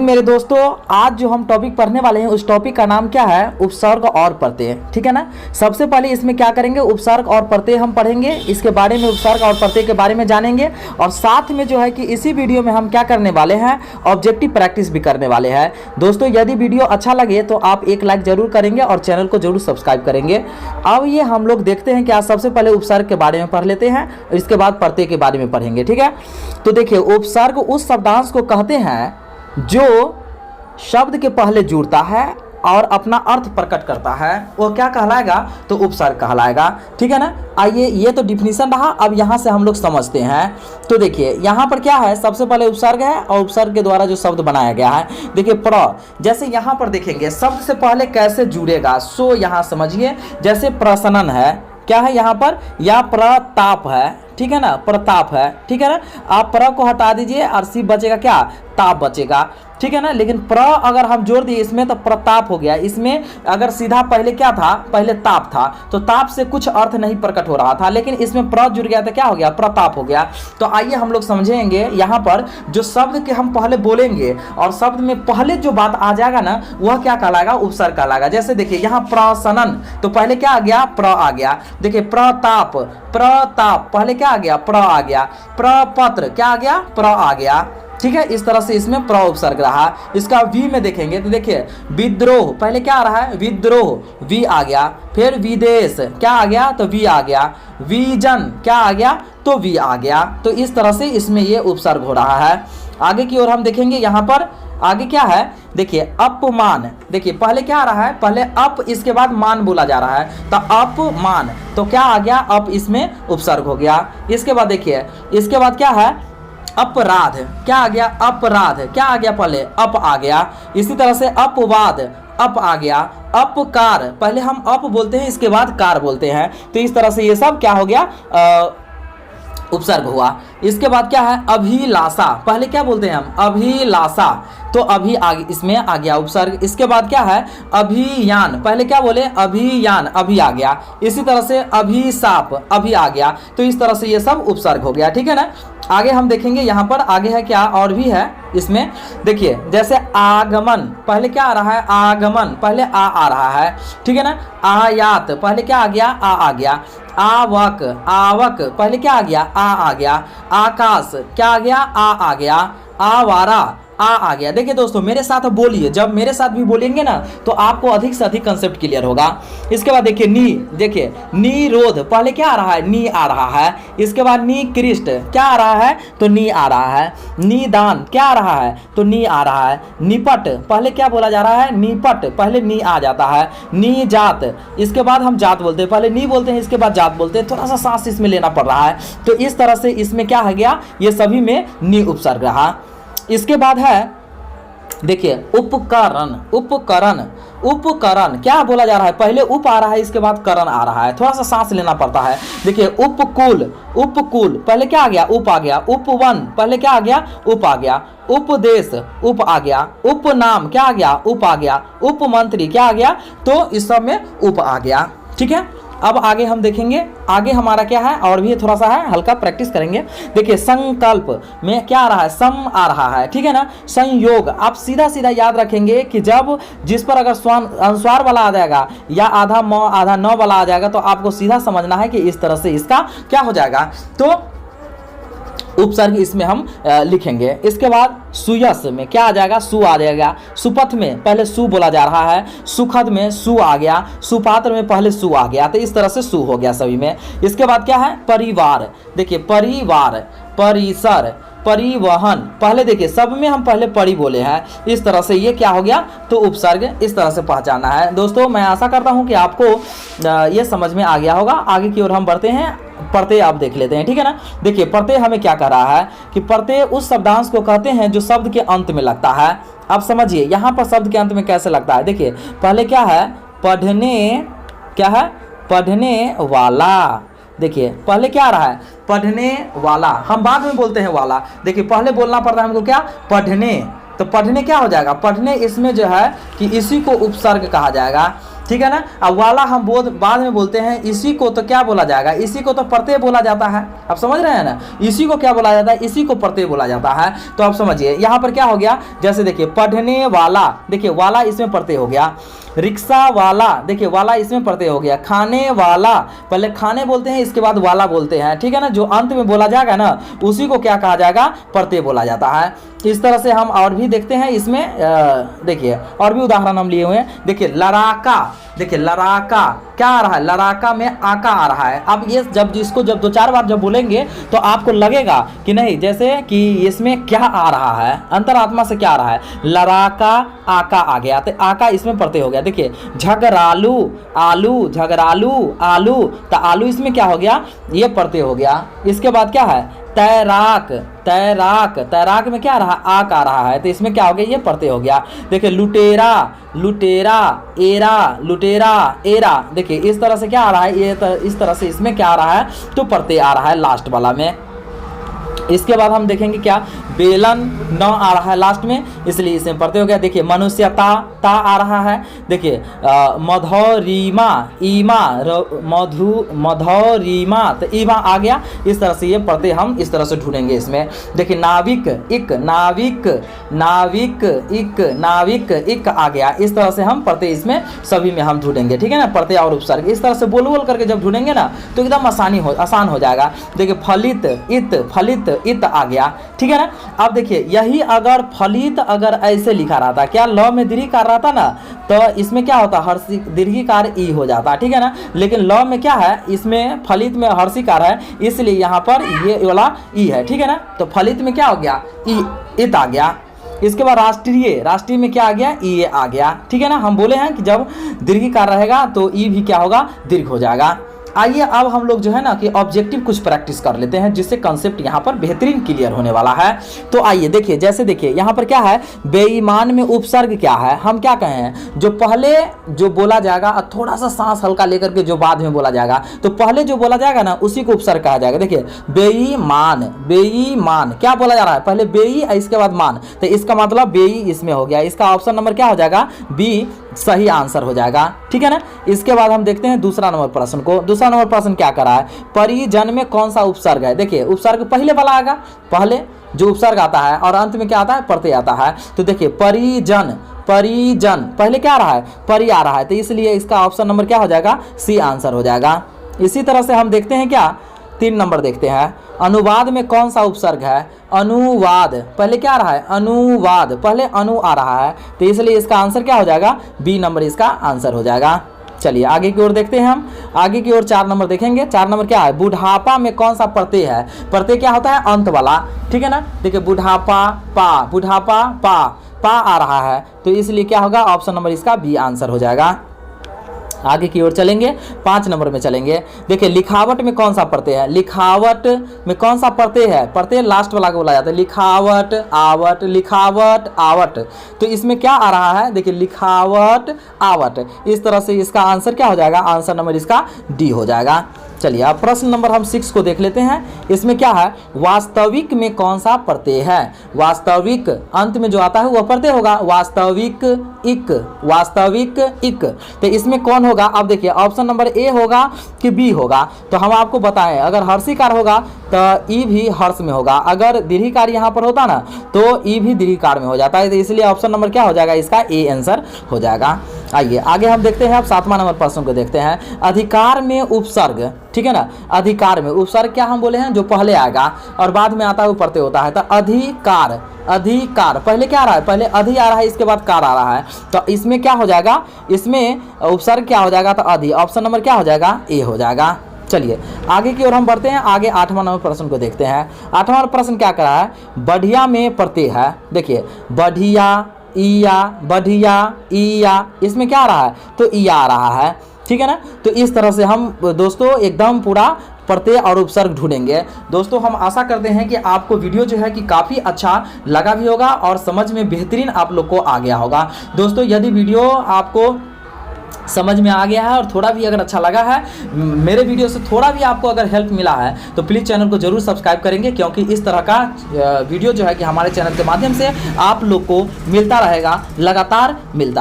Morning मेरे दोस्तों। आज जो हम टॉपिक पढ़ने वाले हैं उस टॉपिक का नाम क्या है? उपसर्ग और प्रत्यय। ठीक है ना। सबसे पहले इसमें क्या करेंगे, उपसर्ग और प्रत्यय हम पढ़ेंगे, इसके बारे में उपसर्ग और प्रत्यय के बारे में जानेंगे और साथ में जो है कि इसी वीडियो में हम क्या करने वाले हैं, ऑब्जेक्टिव प्रैक्टिस भी करने वाले हैं। दोस्तों यदि वीडियो अच्छा लगे तो आप एक लाइक जरूर करेंगे और चैनल को जरूर सब्सक्राइब करेंगे। अब ये हम लोग देखते हैं कि आज सबसे पहले उपसर्ग के बारे में पढ़ लेते हैं और इसके बाद प्रत्यय के बारे में पढ़ेंगे। ठीक है। तो देखिए, उपसर्ग उस शब्दांश को कहते हैं जो शब्द के पहले जुड़ता है और अपना अर्थ प्रकट करता है, वो क्या कहलाएगा? तो उपसर्ग कहलाएगा। ठीक है ना। आइए, ये तो डिफिनीशन रहा, अब यहाँ से हम लोग समझते हैं। तो देखिए यहाँ पर क्या है, सबसे पहले उपसर्ग है और उपसर्ग के द्वारा जो शब्द बनाया गया है। देखिए प्र, जैसे यहाँ पर देखेंगे शब्द से पहले कैसे जुड़ेगा, सो यहाँ समझिए। जैसे प्रसनन है, क्या है यहाँ पर, या प्रताप है। ठीक है ना, प्रताप है। ठीक है ना। आप प्र को हटा दीजिए और सी बचेगा क्या? ताप बचेगा। ठीक है ना। लेकिन प्र अगर हम जोड़ दिए इसमें तो प्रताप हो गया। इसमें अगर सीधा पहले क्या था, पहले ताप था, तो ताप से कुछ अर्थ नहीं प्रकट हो रहा था, लेकिन इसमें प्र जुड़ गया तो क्या हो गया? प्रताप हो गया। तो आइए हम लोग समझेंगे यहाँ पर जो शब्द के हम पहले बोलेंगे और शब्द में पहले जो बात आ जाएगा ना, वह क्या कहलाएगा? उपसर्ग कहलाएगा। जैसे देखिए यहाँ प्रसनन, तो पहले क्या आ गया? प्र आ गया। देखिए प्रताप, प्रताप पहले क्या आ गया? प्र आ गया। प्रपत्र क्या आ गया? प्र आ गया। ठीक है। इस तरह से इसमें प्र उपसर्ग रहा। इसका वी में देखेंगे तो देखिए विद्रोह, पहले क्या आ रहा है? विद्रोह, वी आ गया। फिर विदेश क्या आ गया? तो वी आ गया। विजन क्या आ गया? तो वी आ गया। तो इस तरह से इसमें ये उपसर्ग हो रहा है। आगे की ओर हम देखेंगे, यहाँ पर आगे क्या है? देखिए अपमान, देखिए पहले क्या आ रहा है? पहले अप, इसके बाद मान बोला जा रहा है, तो अपमान, तो क्या आ गया? अप, इसमें उपसर्ग हो गया। इसके बाद देखिए, इसके बाद क्या है? अपराध, क्या आ गया? अपराध, क्या आ गया? पहले अप आ गया। इसी तरह से अपवाद, अप आ गया। अपकार, पहले हम अप बोलते हैं, इसके बाद कार बोलते हैं, तो इस तरह से ये सब क्या हो गया? उपसर्ग हुआ। इसके बाद क्या है? अभिलाषा, पहले क्या बोलते हैं हम? अभिलाषा, तो अभी आगे इसमें आ गया उपसर्ग। इसके बाद क्या है? अभियान, पहले क्या बोले? अभियान, अभी आ गया। इसी तरह से अभिशाप, अभी आ गया। तो इस तरह से ये सब उपसर्ग हो गया। ठीक है ना। आगे हम देखेंगे, यहाँ पर आगे है क्या और भी है इसमें। देखिए जैसे आगमन, पहले क्या आ रहा है? आगमन, पहले आ रहा है। ठीक है ना। आयात, पहले क्या आ गया? आ गया। आवक, आवक, पहले क्या आ गया? आ गया। आकाश, क्या आ गया? आ गया। आवारा, आ गया। देखिए दोस्तों मेरे साथ बोलिए, जब मेरे साथ भी बोलेंगे ना तो आपको अधिक से अधिक कंसेप्ट क्लियर होगा। इसके बाद देखिए नी, देखिए निरोध, पहले क्या आ रहा है? नी आ रहा है। इसके बाद निकृष्ट, क्या आ रहा है? तो नी आ रहा है। निदान, क्या आ रहा है? तो नी आ रहा है। निपट, पहले क्या बोला जा रहा है? निपट, पहले नी आ जाता है। नी जात, इसके बाद हम जात बोलते हैं, पहले नी बोलते हैं इसके बाद जात बोलते हैं, थोड़ा सा सांस इसमें लेना पड़ रहा है। तो इस तरह से इसमें क्या है गया? ये सभी में नी उपसर्ग रहा। इसके बाद है देखिए उपकरण, उपकरण, उपकरण क्या बोला जा रहा है? पहले उप आ रहा है, इसके बाद करण आ रहा है, थोड़ा सा सांस लेना पड़ता है। देखिए उपकूल, उपकूल पहले क्या आ गया? उप आ गया। उपवन, पहले क्या आ गया? उप आ गया। उपदेश, उप आ गया। उपनाम, क्या आ गया? उप आ गया। उपमंत्री, क्या आ गया? तो इस सब में उप आ गया। ठीक है। अब आगे हम देखेंगे, आगे हमारा क्या है और भी थोड़ा सा है, हल्का प्रैक्टिस करेंगे। देखिए संकल्प में क्या आ रहा है? सम आ रहा है। ठीक है ना। संयोग, आप सीधा सीधा याद रखेंगे कि जब जिस पर अगर अनुस्वार वाला आ जाएगा या आधा म आधा न वाला आ जाएगा तो आपको सीधा समझना है कि इस तरह से इसका क्या हो जाएगा, तो उपसर्ग इसमें हम लिखेंगे। इसके बाद सुयस में क्या आ जाएगा? सु आ जाएगा। सुपथ में पहले सु बोला जा रहा है। सुखद में सु आ गया। सुपात्र में पहले सु आ गया, तो इस तरह से सु हो गया सभी में। इसके बाद क्या है? परिवार, देखिए परिवार, परिसर, परिवहन, पहले देखिए सब में हम पहले परि बोले हैं, इस तरह से ये क्या हो गया? तो उपसर्ग इस तरह से पहचाना है। दोस्तों मैं आशा करता हूँ कि आपको ये समझ में आ गया होगा। आगे की ओर हम बढ़ते हैं, प्रत्यय आप देख लेते हैं। ठीक है ना। देखिए प्रत्यय हमें क्या कह रहा है कि प्रत्यय उस शब्दांश को कहते हैं जो शब्द के अंत में लगता है। आप समझिए यहाँ पर शब्द के अंत में कैसे लगता है। देखिए पहले क्या है? पढ़ने, क्या है? पढ़ने वाला, देखिए पहले क्या आ रहा है? पढ़ने वाला, हम बाद में बोलते हैं वाला, देखिए पहले बोलना पड़ता है हमको क्या? पढ़ने, तो पढ़ने क्या हो जाएगा? पढ़ने इसमें जो है कि इसी को उपसर्ग कहा जाएगा। ठीक है ना। अब वाला हम बाद में बोलते हैं, इसी को तो क्या बोला जाएगा, इसी को तो प्रत्यय बोला जाता है। आप समझ रहे हैं ना, इसी को क्या बोला जाता है, इसी को प्रत्यय बोला जाता है। तो आप समझिए यहाँ पर क्या हो गया, जैसे देखिए पढ़ने वाला, देखिए वाला इसमें प्रत्यय हो गया। रिक्शा वाला, देखिए वाला इसमें प्रत्यय हो गया। खाने वाला, पहले खाने बोलते हैं इसके बाद वाला बोलते हैं, ठीक है ना। जो अंत में बोला जाएगा ना उसी को क्या कहा जाएगा, प्रत्यय बोला जाता है। इस तरह से हम और भी देखते हैं इसमें, देखिए और भी उदाहरण हम लिए हुए हैं। देखिए लड़ाका, देखिए लड़ाका क्या आ रहा है, लड़ाका में आका आ रहा है। अब ये जब इसको जब 2-4 बार जब बोलेंगे तो आपको लगेगा कि नहीं, जैसे कि इसमें क्या आ रहा है, अंतरात्मा से क्या आ रहा है, लड़ाका आका आ गया, तो आका इसमें प्रत्यय हो गया। देखिए झगरालू, आलू, झगरालू आलू, तो आलू इसमें क्या हो गया, ये प्रत्यय हो गया। इसके बाद क्या है, तैराक, तैराक, तैराक में क्या आ रहा है, आक आ रहा है, तो इसमें क्या हो गया, ये प्रत्यय हो गया। देखिए लुटेरा, लुटेरा एरा, लुटेरा एरा, देखिए इस तरह से क्या आ रहा है, ये इस तरह से इसमें क्या आ रहा है, तो प्रत्यय आ रहा है लास्ट वाला में। इसके बाद हम देखेंगे क्या, बेलन न आ रहा है लास्ट में, इसलिए इसमें प्रत्यय हो गया। देखिए मनुष्यता, ता आ रहा है। देखिए मधौरीमा, ईमा, मधु, मधौरीमा, तो ईमा आ गया। इस तरह से ये प्रत्यय हम इस तरह से ढूंढेंगे इसमें। देखिए नाविक, इक, नाविक, नाविक, इक, नाविक, इक आ गया। इस तरह से हम प्रत्यय इसमें सभी में हम ढूंढेंगे, ठीक है ना, प्रत्यय और उपसर्ग। इस तरह से बोल बोल करके जब ढूंढेंगे ना तो एकदम आसान हो जाएगा। देखिए फलित, इत, फलित, इत आ गया, ठीक है ना। अब देखिए यही अगर फलित अगर ऐसे लिखा रहता, क्या ल में दीर्घिकार रहता ना, तो इसमें क्या होता, हर्षी दीर्घिकार ई हो जाता, ठीक है ना। लेकिन ल में क्या है, इसमें फलित में हर्षिकार है, इसलिए यहाँ पर ये वाला ई है, ठीक है ना। तो फलित में क्या हो गया, ई, इत आ गया। इसके बाद राष्ट्रीय, राष्ट्रीय में क्या आ गया, ई आ गया, ठीक है ना। हम बोले हैं कि जब दीर्घिकार रहेगा तो ई भी क्या होगा, दीर्घ हो जाएगा। आइए अब हम लोग जो है ना कि ऑब्जेक्टिव कुछ प्रैक्टिस कर लेते हैं, जिससे कंसेप्ट यहाँ पर बेहतरीन क्लियर होने वाला है। तो आइए देखिए, जैसे देखिए यहाँ पर क्या है, बेईमान में उपसर्ग क्या है, हम क्या कहे हैं, जो पहले जो बोला जाएगा और थोड़ा सा सांस हल्का लेकर के जो बाद में बोला जाएगा, तो पहले जो बोला जाएगा ना उसी को उपसर्ग कहा जाएगा। देखिए बेईमान, बेईमान क्या बोला जा रहा है, पहले बेई इसके बाद मान, तो इसका मतलब बेई इसमें हो गया। इसका ऑप्शन नंबर क्या हो जाएगा, बी सही आंसर हो जाएगा, ठीक है ना। इसके बाद हम देखते हैं दूसरा नंबर प्रश्न को। दूसरा नंबर प्रश्न क्या कर रहा है, परिजन में कौन सा उपसर्ग है। देखिए उपसर्ग पहले वाला आएगा, पहले जो उपसर्ग आता है और अंत में क्या आता है, प्रत्यय आता है। तो देखिए परिजन, परिजन पहले क्या आ रहा है, परि आ रहा है, तो इसलिए इसका ऑप्शन नंबर क्या हो जाएगा, सी आंसर हो जाएगा। इसी तरह से हम देखते हैं क्या, 3 नंबर देखते हैं, अनुवाद में कौन सा उपसर्ग है, अनुवाद पहले क्या आ रहा है, अनुवाद पहले अनु आ रहा है, तो इसलिए इसका आंसर क्या हो जाएगा, बी नंबर इसका आंसर हो जाएगा। चलिए आगे की ओर देखते हैं हम, आगे की ओर 4 नंबर देखेंगे। 4 नंबर क्या है, बुढ़ापा में कौन सा प्रत्यय है, प्रत्यय क्या होता है, अंत वाला, ठीक है ना। देखिए बुढ़ापा, पा, बुढ़ापा, पा आ रहा है, तो इसलिए क्या होगा, ऑप्शन नंबर इसका बी आंसर हो जाएगा। आगे की ओर चलेंगे, 5 नंबर में चलेंगे। देखिए लिखावट में कौन सा प्रत्यय है, लिखावट में कौन सा प्रत्यय है, प्रत्यय लास्ट वाला को बोला जाता है, लिखावट, आवट, लिखावट, आवट, तो इसमें क्या आ रहा है, देखिए लिखावट, आवट। इस तरह से इसका आंसर क्या हो जाएगा, आंसर नंबर इसका डी हो जाएगा। चलिए अब प्रश्न नंबर हम 6 को देख लेते हैं। इसमें क्या है, वास्तविक में कौन सा प्रत्यय है, वास्तविक अंत में जो आता है वह प्रत्यय होगा, वास्तविक, इक, वास्तविक, इक, तो इसमें कौन होगा। अब देखिए ऑप्शन नंबर ए होगा कि बी होगा, तो हम आपको बताएं अगर हर्षिकार होगा तो ई भी हर्ष में होगा, अगर दीर्घिकार यहाँ पर होता ना तो ई भी दीर्घिकार में हो जाता है, तो इसलिए ऑप्शन नंबर क्या हो जाएगा, इसका ए आंसर हो जाएगा। आइए आगे हम देखते हैं, अब 7वां नंबर प्रश्न को देखते हैं। अधिकार में उपसर्ग, ठीक है ना, अधिकार में उपसर्ग क्या हम बोले हैं, जो पहले आएगा और बाद में आता है वो प्रत्यय होता है, तो अधिकार, अधिकार पहले क्या आ रहा है, पहले अधि आ रहा है, इसके बाद कार आ रहा है, तो इसमें क्या हो जाएगा, इसमें उपसर्ग क्या हो जाएगा, तो अधि, ऑप्शन नंबर क्या हो जाएगा, ए हो जाएगा। चलिए आगे की ओर हम बढ़ते हैं, आगे 8वां नंबर प्रश्न को देखते हैं। 8वां प्रश्न क्या कर रहा है, बढ़िया में प्रत्यय है। देखिए बढ़िया, ईया, बढ़िया, ईया, इसमें क्या आ रहा है, तो ईया आ रहा है, ठीक है ना। तो इस तरह से हम दोस्तों एकदम पूरा प्रत्यय और उपसर्ग ढूंढेंगे। दोस्तों हम आशा करते हैं कि आपको वीडियो जो है कि काफ़ी अच्छा लगा भी होगा और समझ में बेहतरीन आप लोग को आ गया होगा। दोस्तों यदि वीडियो आपको समझ में आ गया है और थोड़ा भी अगर अच्छा लगा है, मेरे वीडियो से थोड़ा भी आपको अगर हेल्प मिला है, तो प्लीज़ चैनल को जरूर सब्सक्राइब करेंगे, क्योंकि इस तरह का वीडियो जो है कि हमारे चैनल के माध्यम से आप लोग को मिलता रहेगा, लगातार मिलता रहेगा।